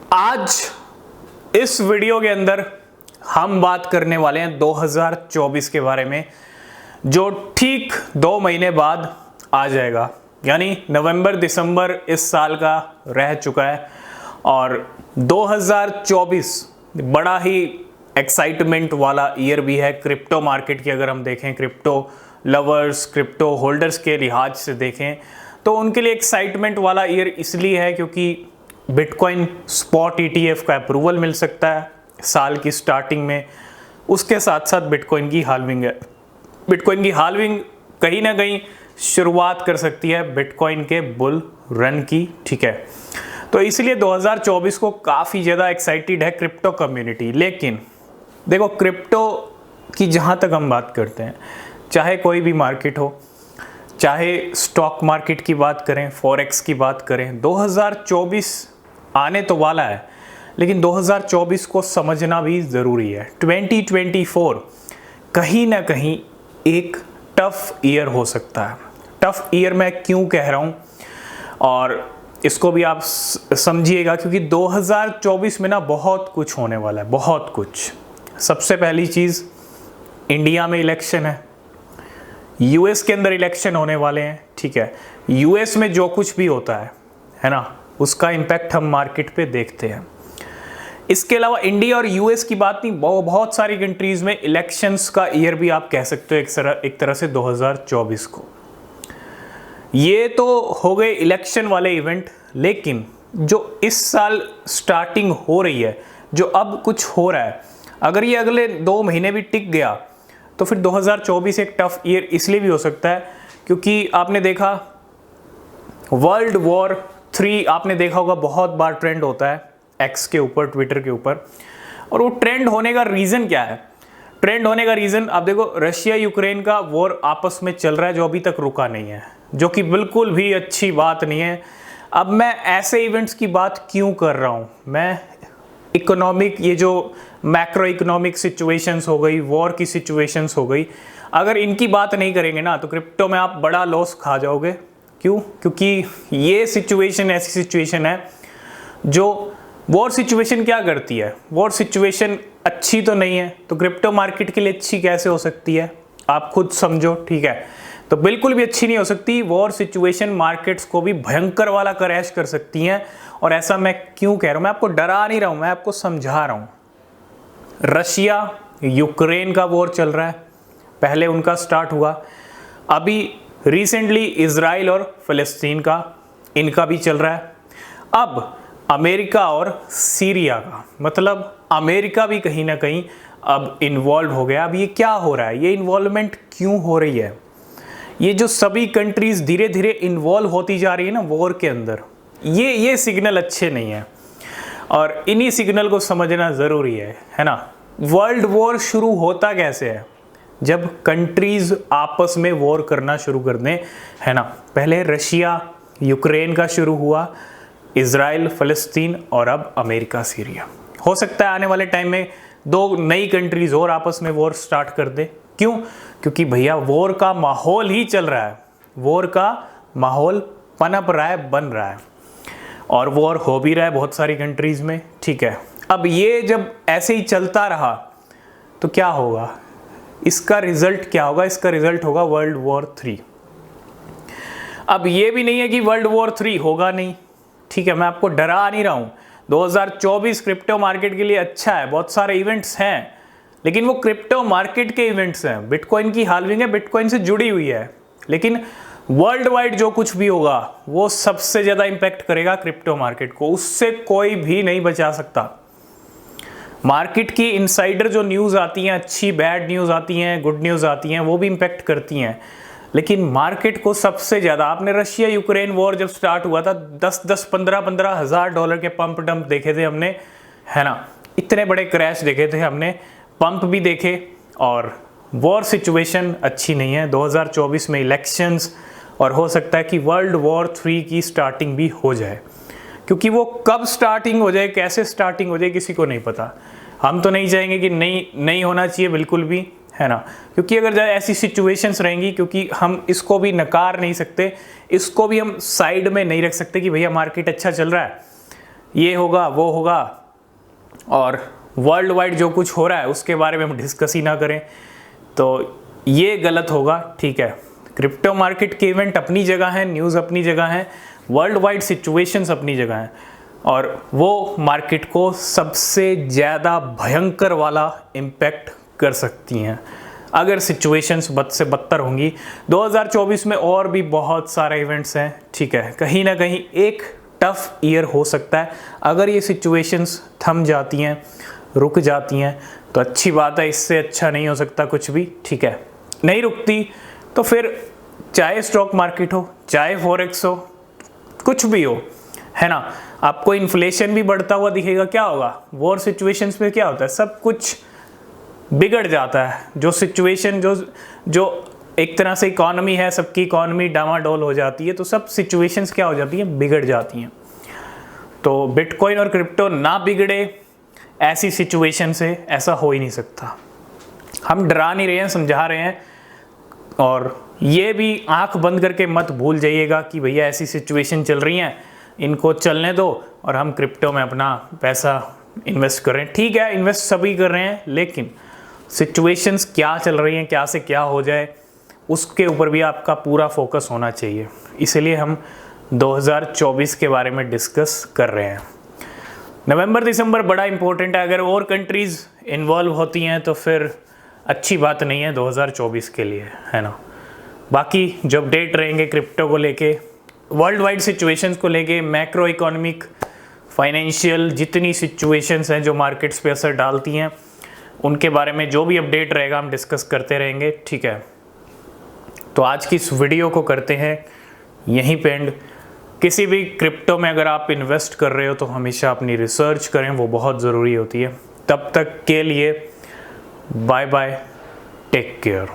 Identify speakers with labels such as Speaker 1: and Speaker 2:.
Speaker 1: आज इस वीडियो के अंदर हम बात करने वाले हैं 2024 के बारे में, जो ठीक 2 महीने बाद आ जाएगा। यानी नवंबर दिसंबर इस साल का रह चुका है और 2024 बड़ा ही एक्साइटमेंट वाला ईयर भी है क्रिप्टो मार्केट की। अगर हम देखें क्रिप्टो लवर्स, क्रिप्टो होल्डर्स के लिहाज से देखें तो उनके लिए एक्साइटमेंट वाला ईयर इसलिए है क्योंकि बिटकॉइन स्पॉट ETF का अप्रूवल मिल सकता है साल की स्टार्टिंग में। उसके साथ साथ बिटकॉइन की हाल्विंग है। बिटकॉइन की हाल्विंग कहीं ना कहीं शुरुआत कर सकती है बिटकॉइन के बुल रन की, ठीक है। तो इसलिए 2024 को काफ़ी ज़्यादा एक्साइटेड है क्रिप्टो कम्युनिटी। लेकिन देखो, क्रिप्टो की जहाँ तक हम बात करते हैं, चाहे कोई भी मार्केट हो, चाहे स्टॉक मार्केट की बात करें, फॉरेक्स की बात करें, 2024 आने तो वाला है, लेकिन 2024 को समझना भी ज़रूरी है। 2024 कहीं ना कहीं एक टफ ईयर हो सकता है। टफ ईयर मैं क्यों कह रहा हूँ और इसको भी आप समझिएगा, क्योंकि 2024 में ना बहुत कुछ होने वाला है, बहुत कुछ। सबसे पहली चीज़, इंडिया में इलेक्शन है, यूएस के अंदर इलेक्शन होने वाले हैं, ठीक है। यूएस में जो कुछ भी होता है ना, उसका इम्पैक्ट हम मार्केट पे देखते हैं। इसके अलावा इंडिया और यूएस की बात नहीं, बहुत सारी कंट्रीज में इलेक्शंस का ईयर भी आप कह सकते हो एक तरह से 2024 को। ये तो हो गए इलेक्शन वाले इवेंट, लेकिन जो इस साल स्टार्टिंग हो रही है, जो अब कुछ हो रहा है, अगर ये अगले 2 महीने भी टिक गया तो फिर 2024 एक टफ ईयर इसलिए भी हो सकता है क्योंकि आपने देखा वर्ल्ड वॉर 3, आपने देखा होगा बहुत बार ट्रेंड होता है एक्स के ऊपर, ट्विटर के ऊपर। और वो ट्रेंड होने का रीज़न क्या है? ट्रेंड होने का रीज़न आप देखो, रशिया यूक्रेन का वॉर आपस में चल रहा है जो अभी तक रुका नहीं है, जो कि बिल्कुल भी अच्छी बात नहीं है। अब मैं ऐसे इवेंट्स की बात क्यों कर रहा हूँ? मैं इकोनॉमिक, ये जो मैक्रो इकोनॉमिक सिचुएशंस हो गई, वॉर की सिचुएशंस हो गई, अगर इनकी बात नहीं करेंगे ना तो क्रिप्टो में आप बड़ा लॉस खा जाओगे। क्यों? क्योंकि ये सिचुएशन ऐसी सिचुएशन है जो, वॉर सिचुएशन क्या करती है? वॉर सिचुएशन अच्छी तो नहीं है, तो क्रिप्टो मार्केट के लिए अच्छी कैसे हो सकती है? आप खुद समझो, ठीक है। तो बिल्कुल भी अच्छी नहीं हो सकती। वॉर सिचुएशन मार्केट्स को भी भयंकर वाला क्रैश कर सकती हैं। और ऐसा मैं क्यों कह रहा हूँ? मैं आपको डरा नहीं रहा हूँ, मैं आपको समझा रहा हूँ। रशिया यूक्रेन का वॉर चल रहा है, पहले उनका स्टार्ट हुआ, अभी रिसेंटली इजराइल और फ़लस्तीन का, इनका भी चल रहा है। अब अमेरिका और सीरिया का, मतलब अमेरिका भी कहीं ना कहीं अब इन्वॉल्व हो गया। अब ये क्या हो रहा है? ये इन्वॉल्वमेंट क्यों हो रही है? ये जो सभी कंट्रीज धीरे धीरे इन्वॉल्व होती जा रही है ना वॉर के अंदर, ये सिग्नल अच्छे नहीं है और इन्हीं सिग्नल को समझना ज़रूरी है ना। वर्ल्ड वॉर शुरू होता कैसे है? जब कंट्रीज आपस में वॉर करना शुरू कर दें, है ना। पहले रशिया यूक्रेन का शुरू हुआ, इजराइल फ़लस्तीन, और अब अमेरिका सीरिया। हो सकता है आने वाले टाइम में 2 नई कंट्रीज और आपस में वॉर स्टार्ट कर दे। क्यों? क्योंकि भैया वॉर का माहौल ही चल रहा है, वॉर का माहौल पनप रहा है, बन रहा है, और वॉर हो भी रहा है बहुत सारी कंट्रीज में, ठीक है। अब ये जब ऐसे ही चलता रहा तो क्या होगा? इसका रिजल्ट क्या होगा? इसका रिजल्ट होगा वर्ल्ड वॉर 3। अब ये भी नहीं है कि वर्ल्ड वॉर 3 होगा नहीं, ठीक है। मैं आपको डरा नहीं रहा हूँ। 2024 क्रिप्टो मार्केट के लिए अच्छा है, बहुत सारे इवेंट्स हैं, लेकिन वो क्रिप्टो मार्केट के इवेंट्स हैं। बिटकॉइन की हाल्विंग है, बिटकॉइन से जुड़ी हुई है, लेकिन वर्ल्ड वाइड जो कुछ भी होगा वो सबसे ज़्यादा इम्पैक्ट करेगा क्रिप्टो मार्केट को। उससे कोई भी नहीं बचा सकता। मार्केट की इनसाइडर जो न्यूज़ आती हैं, अच्छी बैड न्यूज़ आती हैं, गुड न्यूज़ आती हैं, वो भी इम्पैक्ट करती हैं, लेकिन मार्केट को सबसे ज़्यादा, आपने रशिया यूक्रेन वॉर जब स्टार्ट हुआ था, 15 हज़ार डॉलर के पंप डंप देखे थे हमने, है ना। इतने बड़े क्रैश देखे थे हमने, पंप भी देखे, और वॉर सिचुएशन अच्छी नहीं है। 2024 में इलेक्शंस, और हो सकता है कि वर्ल्ड वॉर 3 की स्टार्टिंग भी हो जाए, क्योंकि वो कब स्टार्टिंग हो जाए, कैसे स्टार्टिंग हो जाए, किसी को नहीं पता। हम तो नहीं चाहेंगे कि नहीं होना चाहिए बिल्कुल भी, है ना, क्योंकि अगर ऐसी सिचुएशंस रहेंगी, क्योंकि हम इसको भी नकार नहीं सकते, इसको भी हम साइड में नहीं रख सकते कि भैया मार्केट अच्छा चल रहा है, ये होगा वो होगा और वर्ल्ड वाइड जो कुछ हो रहा है उसके बारे में हम डिस्कस ही ना करें, तो ये गलत होगा। ठीक है, क्रिप्टो मार्केट के इवेंट अपनी जगह हैं, न्यूज़ अपनी जगह हैं, वर्ल्ड वाइड सिचुएशंस अपनी जगह हैं, और वो मार्केट को सबसे ज़्यादा भयंकर वाला इम्पैक्ट कर सकती हैं अगर सिचुएशंस बद से बदतर होंगी। 2024 में और भी बहुत सारे इवेंट्स हैं। ठीक है, कहीं ना कहीं एक टफ ईयर हो सकता है अगर ये सिचुएशंस थम जाती हैं, रुक जाती हैं तो अच्छी बात है, इससे अच्छा नहीं हो सकता कुछ भी। ठीक है, नहीं रुकती तो फिर चाहे स्टॉक मार्केट हो, चाहे फॉरेक्स हो, कुछ भी हो, है ना, आपको इन्फ्लेशन भी बढ़ता हुआ दिखेगा। क्या होगा वॉर सिचुएशंस में, क्या होता है, सब कुछ बिगड़ जाता है। जो सिचुएशन जो एक तरह से इकॉनमी है, सबकी इकॉनमी डामाडोल हो जाती है, तो सब सिचुएशंस क्या हो जाती हैं, बिगड़ जाती हैं। तो बिटकॉइन और क्रिप्टो ना बिगड़े ऐसी सिचुएशन से, ऐसा हो ही नहीं सकता। हम डरा नहीं रहे हैं, समझा रहे हैं, और ये भी आंख बंद करके मत भूल जाइएगा कि भैया ऐसी सिचुएशन चल रही हैं, इनको चलने दो और हम क्रिप्टो में अपना पैसा इन्वेस्ट कर रहे हैं। ठीक है, इन्वेस्ट सभी कर रहे हैं, लेकिन सिचुएशंस क्या चल रही हैं, क्या से क्या हो जाए, उसके ऊपर भी आपका पूरा फोकस होना चाहिए। इसलिए हम 2024 के बारे में डिस्कस कर रहे हैं। नवंबर दिसंबर बड़ा इंपॉर्टेंट है। अगर और कंट्रीज़ इन्वॉल्व होती हैं तो फिर अच्छी बात नहीं है 2024 के लिए, है ना। बाकी जो अपडेट रहेंगे क्रिप्टो को लेके, वर्ल्ड वाइड सिचुएशंस को लेके, मैक्रो इकोनॉमिक, फाइनेंशियल जितनी सिचुएशंस हैं जो मार्केट्स पे असर डालती हैं, उनके बारे में जो भी अपडेट रहेगा हम डिस्कस करते रहेंगे। ठीक है, तो आज की इस वीडियो को करते हैं यहीं पे एंड। किसी भी क्रिप्टो में अगर आप इन्वेस्ट कर रहे हो तो हमेशा अपनी रिसर्च करें, वो बहुत ज़रूरी होती है। तब तक के लिए बाय बाय, टेक केयर।